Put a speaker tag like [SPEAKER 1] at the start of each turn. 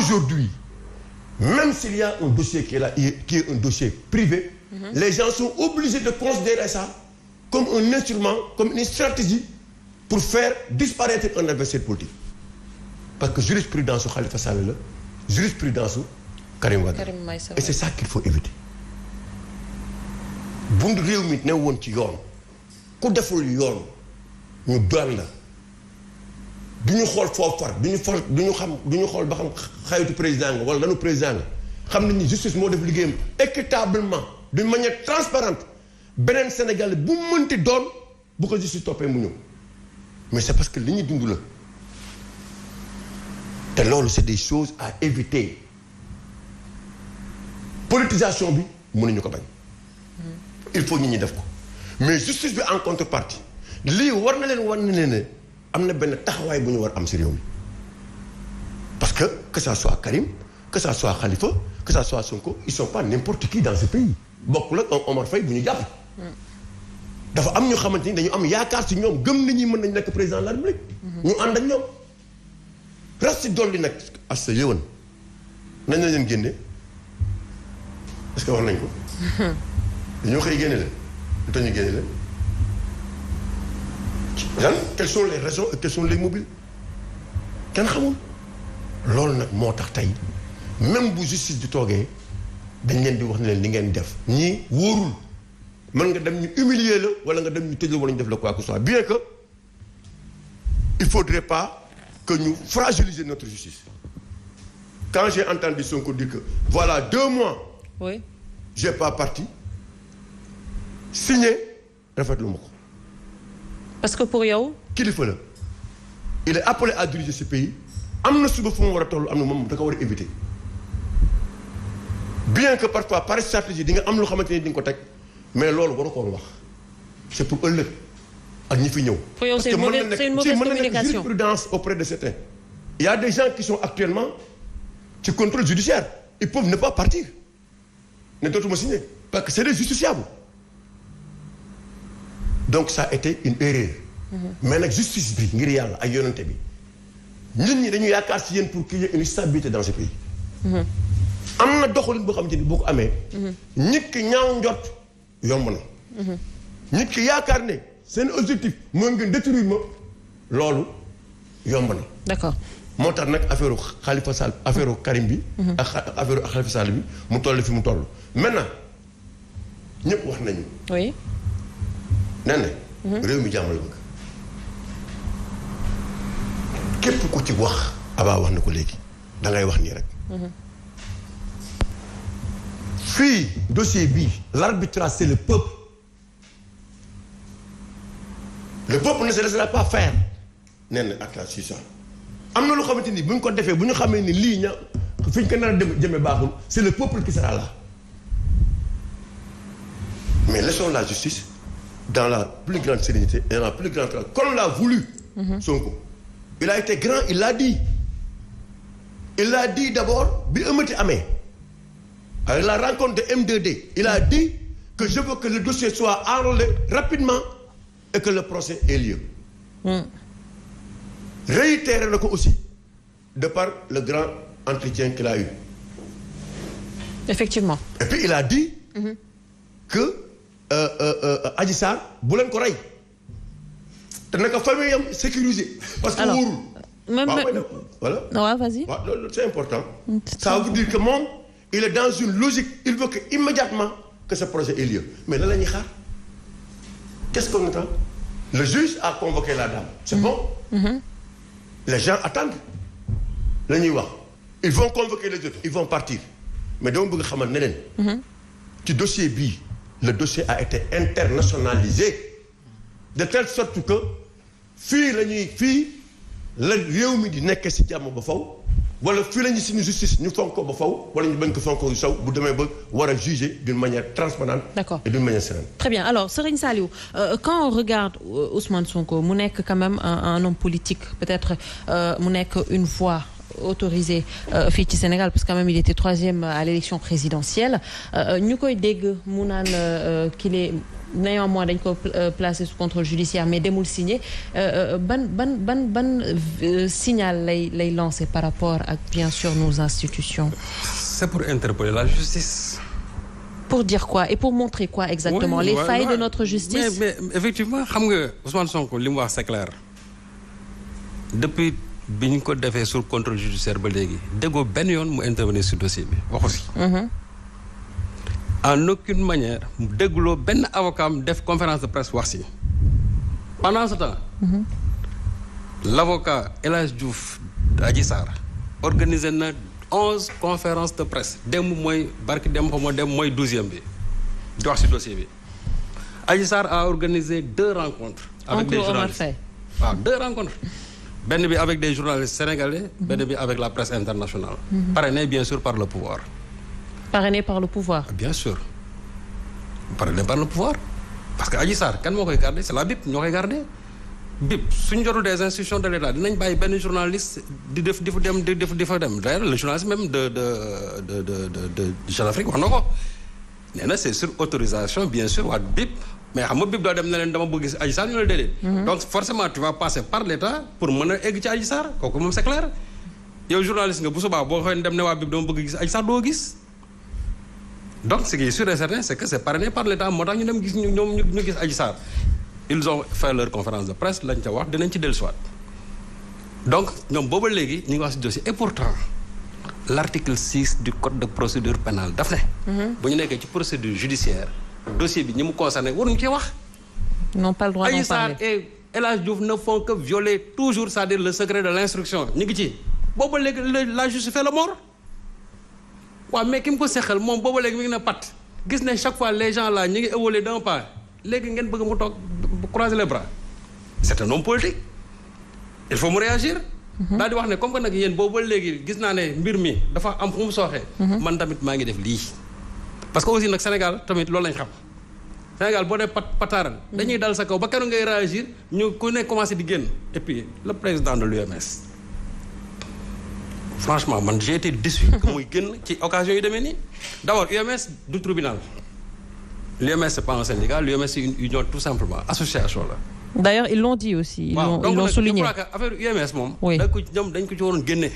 [SPEAKER 1] aujourd'hui, même s'il y a un dossier qui est là, qui est un dossier privé, les gens sont obligés de considérer ça comme un instrument, comme une stratégie pour faire disparaître un adversaire politique. Parce que jurisprudence su Khalifa Sall la jurisprudence su Karim Wade. Et c'est ça qu'il faut éviter. bu réew mi ne woon ci yoon ku deful yoon ñu doon la du ñu xool foofu far du ñu xool ba xam xayitu président nga wala lanu président nga xam nañ ni justice moo def liggéeyam équitablement d'une manière transparente beneen Sénégal bu mënti doon bu ko justice toppee mu ñëw mais c'est parce que li ñuy dund la te loolu c'est des choses à éviter politisation bi mënuñu ko bañ il faut ñi def ko mais justice bi en contrepartie lii war na leen war na leen ne am na benn taxawaay bu ñu war am ci réew mi parce que ça soit Karim que ça soit Khalifa que ça soit Sonko ils sont pas n'importe qui dans ce pays bokkul ak Omar Faye bu ñu jàpp dafa am ñu xamante ni dañu am yaakaar ci ñoom gëm nañu mën nañu nekk président de la République ñu ànd ak ñoom ras ci dolli nag as sa yëwan nañ la leen génne est-ce que wax nañ ko dañoo xëy génne leen lu tax ñu génne leen quelles sont les raisons et quels sont les mobiles kenn xamul loolu nag moo tax tey même bu justice di toogee dañ leen di wax ne leen li ngeen def ñii wóorul mën nga dem ñu humilier la wala nga dem ñu tëj la wala ñu def la quoi que ce soit bien que il faudrait pas que ñu fragiliser notre justice quand j'ai entendu Sonko dire que voilà 2 mois
[SPEAKER 2] oui
[SPEAKER 1] j'ai pas parti signé rafetlu ma ko
[SPEAKER 2] parce que pour yow
[SPEAKER 1] kilifa la il est appelé à diriger ce pays am na suba fu mu war a toll am na moom da ko war a éviter bien que parfois par stratégie di nga am lu xamante ni di nga ko teg mais loolu waru ko wax c'est pour ëllëg ak ñi fi ñëw.
[SPEAKER 2] pour yow c'est une mauvaise communication
[SPEAKER 1] jurisprudence auprès de certains. Il y a des gens qui sont actuellement ci contrôle judiciaire ils peuvent ne pas partir ne dootuma signer parce que c'est des justiciables donc ça a été une erreur. mais nag justice bi ngir yàlla ak yonente bi nit ñi dañu yaakaar ci yéen pour qu'il y ait une stabilité dans ce pays. am na doxalin boo xamante ni boo ko amee. nit ki ñaaw njot yomb na. nit ki yaakaar ne seen objectif moo ngeen détruire ma loolu yomb na.
[SPEAKER 2] d'accord
[SPEAKER 1] moo tax nag affaire Khalifa Sall affaire Karim bi. ak affaire Khalifa Sall bi mu toll fi mu toll. maintenant ñëpp wax nañu.
[SPEAKER 2] oui.
[SPEAKER 1] nee na. réew mi jàmm la bëgg. képp ku ci wax. abaa wax na ko léegi da ngay wax nii rek. fii dossier bii l'arbitrage c'est le peuple. le peuple ne se laissera pas faire. nee na attention ça am na loo xamante ni bu ñu ko defee bu ñu xamee ni lii ña fi ñu ko nar a jëmee baaxul c'est le peuple qui sera là. mais laissons la justice dans la plus grande sérénité et dans la plus grande tranquillité comme l'a voulu. Sonko il a été grand il l'a dit. il l'a dit d'abord bi ëmmati amee. avec la rencontre de M2D il a dit que je veux que le dossier soit enrôlé rapidement et que le procès ait lieu. réitéré na ko aussi de par le grand entretien qu'il a eu.
[SPEAKER 2] effectivement.
[SPEAKER 1] et puis il a dit. que Adji Sarr bu leen ko rey te naka famille am sécurisé. parce que wóorul.
[SPEAKER 2] même
[SPEAKER 1] voilà.
[SPEAKER 2] waaw vas-y.
[SPEAKER 1] waaw loolu c'est important. ça veut dire que moom il est dans une logique il veut que immédiatement que ce projet ait lieu mais lan la ñuy xaar qu'est-ce qu'on attend. le juge a convoqué la dame. c'est bon. les gens attendent la ñuy wax ils vont convoquer les autres ils vont partir mais dama bëgg xamal ne leen. ci dossier bii le dossier a été internationalisé de telle sorte que fii la réew mi di nekk ci jàmm ba faw wala fii la ñu suñu justice ñu fonk ko ba faw wala ñu bañ ko fonk ko saw bu demee ba war a juger d'une manière transparente.
[SPEAKER 2] D'accord.
[SPEAKER 1] Et d'une manière sereine.
[SPEAKER 2] Très bien alors Serigne Saliou quand on regarde Ousmane Sonko mu nekk quand même un homme politique peut-être mu nekk une voix autorisé fii ci Sénégal parce que quand même il était 3e à l'élection présidentielle ñu koy dégg mu naan qu'il est néanmoins dañ ko placé sous contrôle judiciaire mais demul signé ban signal lay lancé par rapport ak bien sûr nos institutions.
[SPEAKER 3] C'est pour interpeller la justice.
[SPEAKER 2] Pour dire quoi et pour montrer quoi exactement? Les failles de notre justice.
[SPEAKER 3] mais effectivement xam nga Ousmane Sonko li mu wax c'est clair depuis bi ñu ko defee sous contrôle judiciaire ba léegi déggoo benn yoon mu intervenir sur dossier bi waxu si. En aucune manière mu dégguloo benn avocat am def conférence de presse wax si. Pendant ce temps. L'avocat El Hadj Diouf Adji Sarr organisé na 11 conférences de presse démb mooy barki démb fa moo dem mooy 12e bi di wax si dossier bi. Adji Sarr a organisé 2 rencontres. avec des journalistes waaw 2 rencontres. benn bi avec des journalistes sénégalais. benn bi avec la presse internationale. Parrainé bien sûr par le pouvoir.
[SPEAKER 2] Parrainé par le pouvoir.
[SPEAKER 3] Bien sûr. Parrainé par le pouvoir. Parce que Adji Sarr kan moo koy garder c'est la BIP ñoo koy garder. BIP suñu jotul des institutions de l'État dinañ bàyyi benn journaliste di fa dem d'ailleurs le journaliste même de Jeune Afrique wax na ko nee na c'est sur autorisation bien sûr waa BIP mais xam nga BIP doo dem ne leen dama bëgg gis Adji Sarr ñu la déedéet. Donc forcément tu vas passer par l'État pour mën a egg ci Adji Sarr kooku moom c'est clair yow journaliste nga bu subaa boo xoolee dem ne waa BIP dama bëgg gis Adji Sarr doo gis. Donc ce qui est sûr et certain c'est que c'est parrainé par l'État moo tax ñu dem gis ñoom ñu gis Adji Sarr. Ils ont fait leur conférence de presse lañ ca wax dinañ ci dellusiwaat donc ñoom booba léegi ñu ngi wax ci dossier et pourtant l'article 6 du code de procédure pénale daf ne. bu ñu nekkee ci procédure judiciaire dossier bi ñi mu concerné waruñu cee wax.
[SPEAKER 2] n'ont pas le droit d'en parler.
[SPEAKER 3] Adji Sarr et El Hadj Diouf ne font que violer toujours c'est-à-dire le secret de l'instruction ñu ngi ci booba léegi la justice fait le mort waaw mais ki mu ko seqal moom booba léegi mi ngi na pat gis ne chaque fois les gens là ñu ngi évoluer d'un pas léegi ngeen bëgg mu toog croiser les bras c'est un homme politique il faut mu réagir. daal di wax ne comme que nag yéen boobu ba léegi gis naa ne mbir mi dafa am fu mu sooxee. man tamit maa ngi def lii. parce que aussi nag Sénégal tamit loolu lañ xam Sénégal boo dee pataaral dañuy dal sa kaw ba keroog ngay réagir ñu ku ne commencé di génn et puis le président de l'UMS franchement man j'ai été déçu que muy génn ci occasion yu demee nii d'abord UMS du tribunal. L'UMS c'est pas un syndicat, l'UMS c'est une union tout simplement, association là.
[SPEAKER 2] D'ailleurs ils l'ont dit aussi, ils l'ont souligné.
[SPEAKER 3] Donc je crois que affaire UMS moom.
[SPEAKER 2] Oui.
[SPEAKER 3] dañ ko ci waroon génne.